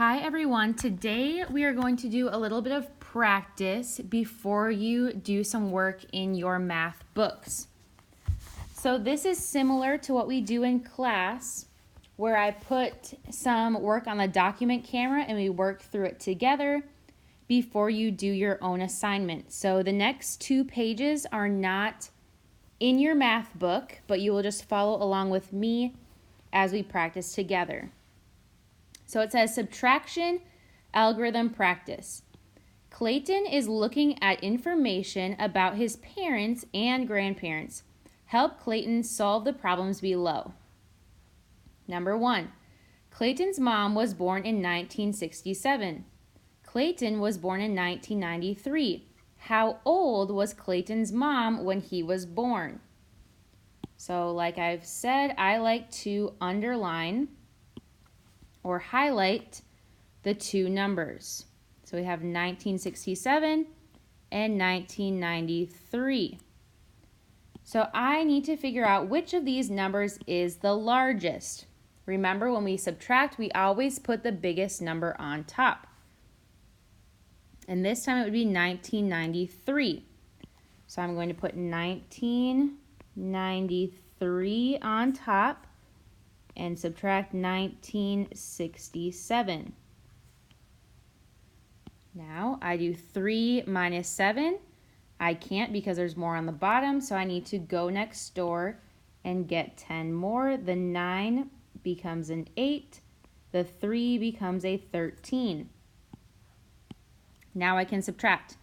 Hi everyone, today we are going to do a little bit of practice before you do some work in your math books. So this is similar to what we do in class, where I put some work on the document camera and we work through it together before you do your own assignment. So the next 2 pages are not in your math book, but you will just follow along with me as we practice together. So it says subtraction algorithm practice. Clayton is looking at information about his parents and grandparents. Help Clayton solve the problems below. Number 1, Clayton's mom was born in 1967. Clayton was born in 1993. How old was Clayton's mom when he was born? So like I've said, I like to underline or highlight the 2 numbers. So we have 1967 and 1993. So I need to figure out which of these numbers is the largest. Remember, when we subtract, we always put the biggest number on top. And this time it would be 1993. So I'm going to put 1993 on top and subtract 1967. Now I do 3 minus 7. I can't because there's more on the bottom, so I need to go next door and get 10 more. The 9 becomes an 8. The 3 becomes a 13. Now I can subtract.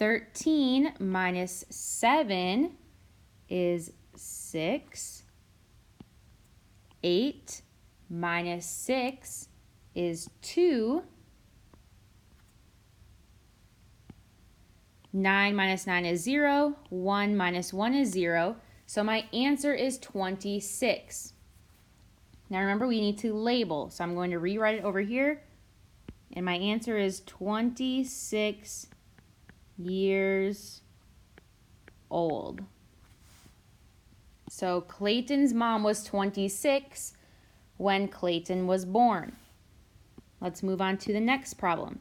13 minus 7 is 6. 8 minus 6 is 2. 9 minus 9 is 0. 1 minus 1 is 0. So my answer is 26. Now remember, we need to label. So I'm going to rewrite it over here. And my answer is 26 years old. So Clayton's mom was 26 when Clayton was born. Let's move on to the next problem.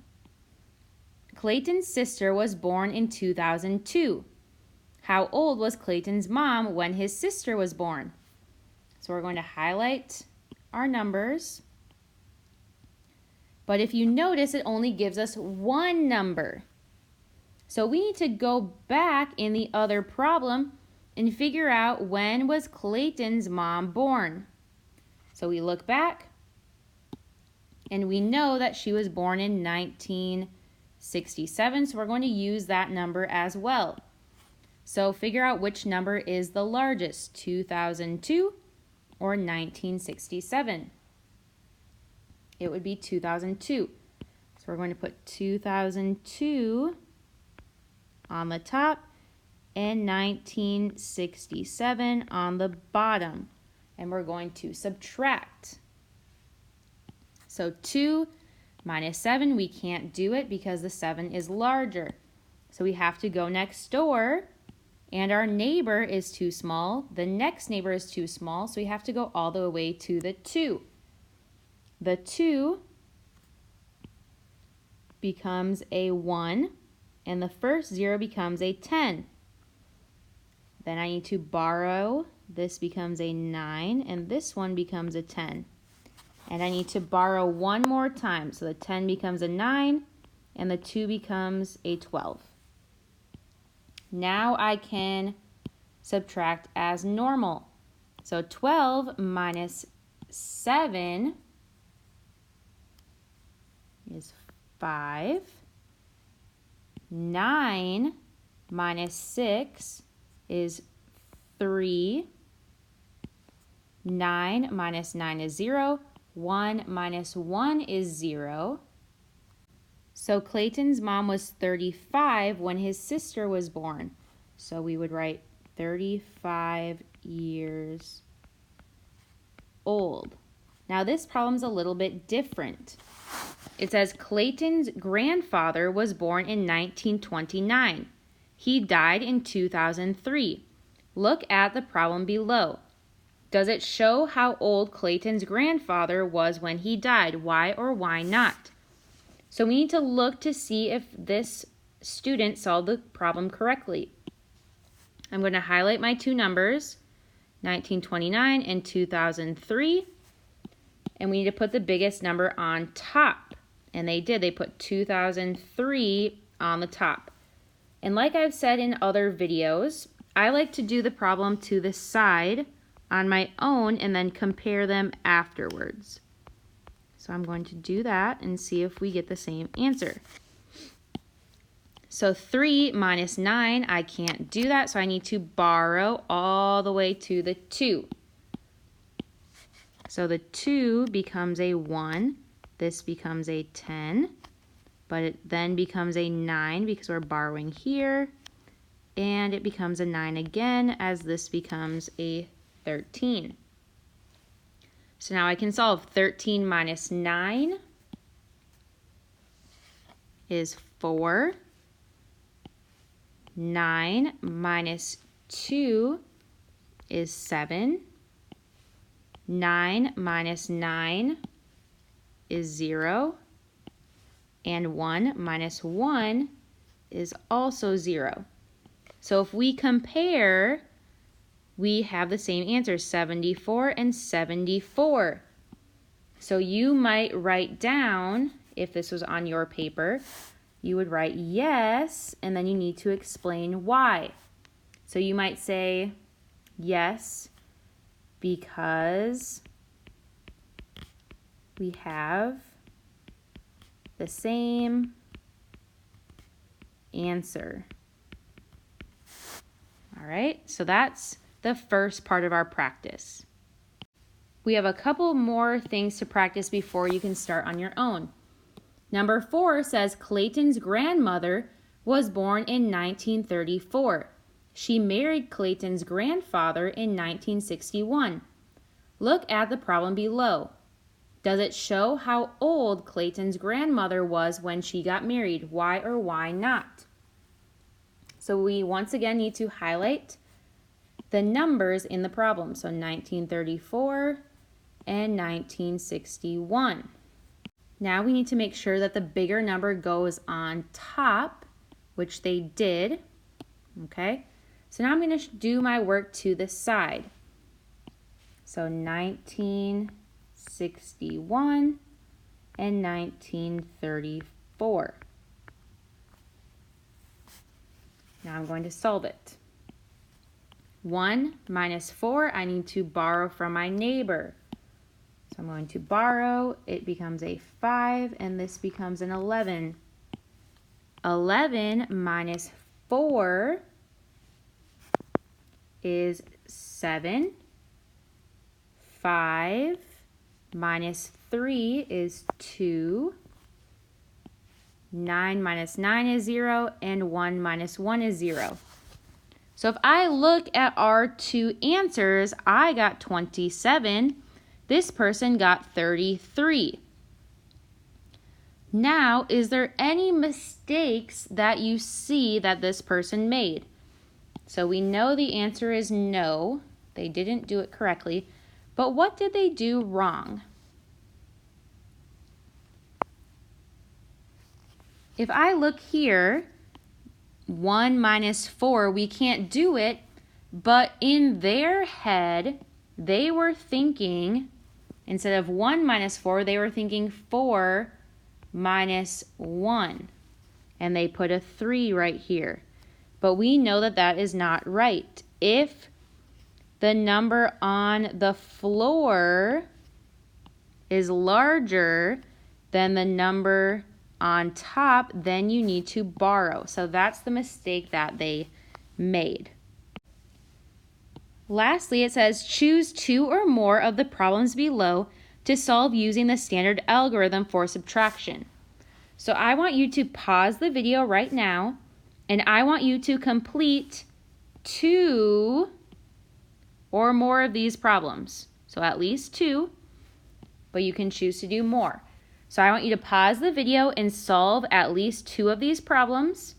Clayton's sister was born in 2002. How old was Clayton's mom when his sister was born? So we're going to highlight our numbers. But if you notice, it only gives us one number. So we need to go back in the other problem and figure out when was Clayton's mom born. So we look back and we know that she was born in 1967, so we're going to use that number as well. So figure out which number is the largest, 2002 or 1967. It would be 2002. So we're going to put 2002 on the top and 1967 on the bottom. And we're going to subtract. So 2 minus 7, we can't do it because the 7 is larger. So we have to go next door, and our neighbor is too small. The next neighbor is too small, so we have to go all the way to the 2. The 2 becomes a 1, and the first 0 becomes a 10. Then I need to borrow. This becomes a 9, and this one becomes a 10. And I need to borrow one more time. So the 10 becomes a 9, and the 2 becomes a 12. Now I can subtract as normal. So 12 minus 7 is 5. 9 minus 6 is 3. 9 minus 9 is 0. 1 minus 1 is 0. So Clayton's mom was 35 when his sister was born. So we would write 35 years old. Now this problem's a little bit different. It says Clayton's grandfather was born in 1929. He died in 2003. Look at the problem below. Does it show how old Clayton's grandfather was when he died? Why or why not? So we need to look to see if this student solved the problem correctly. I'm going to highlight my two numbers, 1929 and 2003. And we need to put the biggest number on top. And they did. They put 2003 on the top. And like I've said in other videos, I like to do the problem to the side on my own and then compare them afterwards. So I'm going to do that and see if we get the same answer. So 3 minus 9, I can't do that, so I need to borrow all the way to the 2. So the 2 becomes a 1, this becomes a 10, but it then becomes a 9 because we're borrowing here, and it becomes a 9 again as this becomes a 13. So now I can solve 13 minus 9 is 4. 9 minus 2 is 7. 9 minus 9 is 0. And 1 minus 1 is also 0. So if we compare, we have the same answer, 74 and 74. So you might write down, if this was on your paper, you would write yes, and then you need to explain why. So you might say, yes, because we have the same answer. All right, so that's the first part of our practice. We have a couple more things to practice before you can start on your own. Number 4 says Clayton's grandmother was born in 1934. She married Clayton's grandfather in 1961. Look at the problem below. Does it show how old Clayton's grandmother was when she got married? Why or why not? So we once again need to highlight the numbers in the problem. So 1934 and 1961. Now we need to make sure that the bigger number goes on top, which they did. Okay, so now I'm going to do my work to the side. So 1961 and 1934. Now I'm going to solve it. 1 minus 4, I need to borrow from my neighbor. So I'm going to borrow, it becomes a 5, and this becomes an 11. 11 minus 4 is 7. 5 minus 3 is 2. 9 minus 9 is 0, and 1 minus 1 is 0. So if I look at our two answers, I got 27. This person got 33. Now, is there any mistakes that you see that this person made? So we know the answer is no. They didn't do it correctly. But what did they do wrong? If I look here, 1 minus 4, we can't do it, but in their head, they were thinking, instead of 1 minus 4, they were thinking 4 minus 1. And they put a 3 right here. But we know that that is not right. If the number on the floor is larger than the number on top, then you need to borrow. So that's the mistake that they made. Lastly, it says choose 2 or more of the problems below to solve using the standard algorithm for subtraction. So I want you to pause the video right now, and I want you to complete 2 or more of these problems. So at least 2, but you can choose to do more. So I want you to pause the video and solve at least 2 of these problems.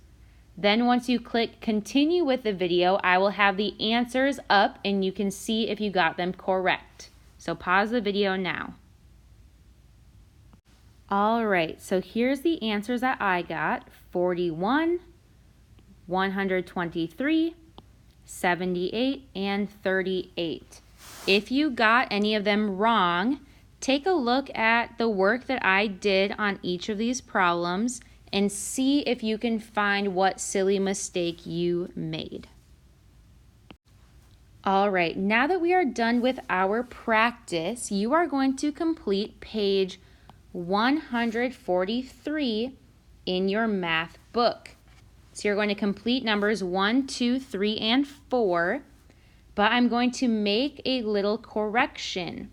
Then once you click continue with the video, I will have the answers up and you can see if you got them correct. So pause the video now. All right, so here's the answers that I got: 41, 123, 78, and 38. If you got any of them wrong, take a look at the work that I did on each of these problems and see if you can find what silly mistake you made. All right, now that we are done with our practice, you are going to complete page 143 in your math book. So you're going to complete numbers 1, 2, 3, and 4, but I'm going to make a little correction.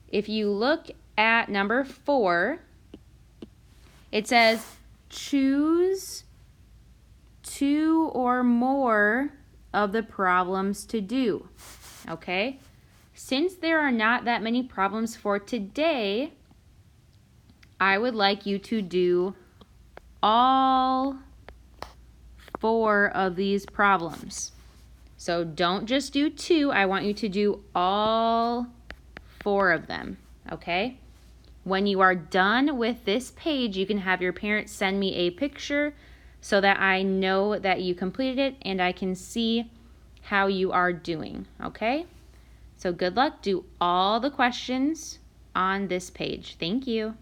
If you look at number 4, it says choose 2 or more of the problems to do, okay? Since there are not that many problems for today, I would like you to do all 4 of these problems. So don't just do 2, I want you to do all 4 of them, okay? When you are done with this page, you can have your parents send me a picture so that I know that you completed it and I can see how you are doing, okay? So good luck. Do all the questions on this page. Thank you.